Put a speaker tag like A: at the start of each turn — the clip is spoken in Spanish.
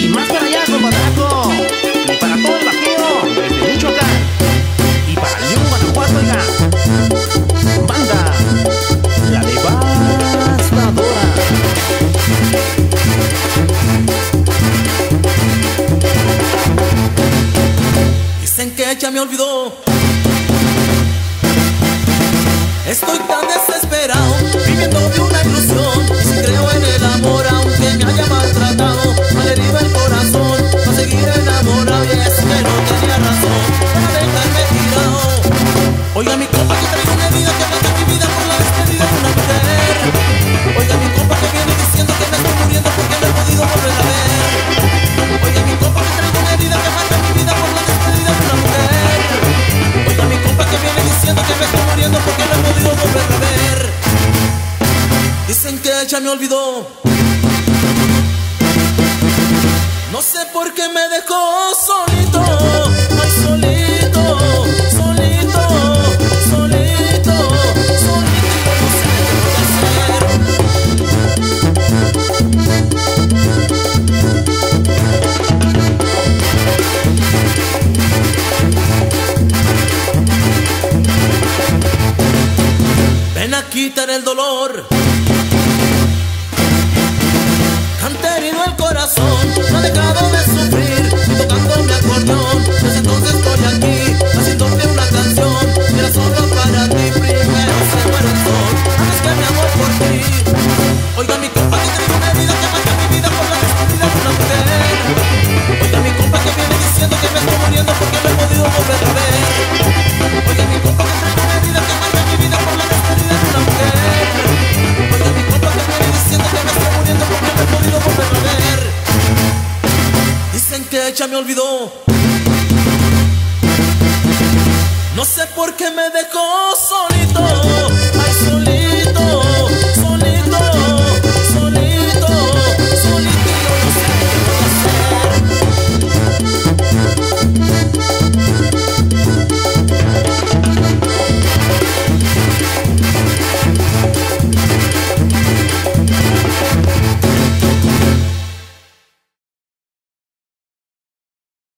A: Y más para allá con Guanajuato. Y para todo el Bajío desde Michoacán. Y para León, Guanajuato, oiga. Banda La Devastadora.
B: Dicen que ya me olvidó. Estoy tan desesperado, viviendo de una ilusión. Si creo en el amor, aunque me haya maltratado, malherido el corazón, para seguir enamorado. Y es que no tenía razón para dejarme tirado. Oiga mi compa, que traigo una herida que mata mi vida por la despedida de una mujer. Oiga mi compa, que viene diciendo que me estoy muriendo porque no he podido volver a ver. Oiga mi compa, que traigo una herida que mata mi vida por la despedida de una mujer. Oiga mi compa, que viene diciendo que me estoy muriendo porque no he podido volver a ver. Dicen que ella me olvidó. No sé por qué me dejó solito. Ay, solito, solito, solito, solito. No sé qué voy a hacer. Ven a quitar el dolor. Canta herido el corazón, no ha dejado de sufrir, tocando mi acordeón. Desde entonces estoy aquí, haciéndote una canción. Era solo para ti, primero se muere el sol, antes que mi amor por ti. Oiga mi compa, que traigo una herida que mata mi vida por la despedida de una mujer. Oiga mi compa, que viene diciendo que me estoy muriendo porque no he podido volver a ver. Oiga mi compa, que traigo una herida que mata mi vida por la despedida de una mujer. Oiga mi compa, que viene diciendo que me estoy muriendo porque no he podido volver a ver. Dicen que ella me olvidó. No sé por qué me dejó solito.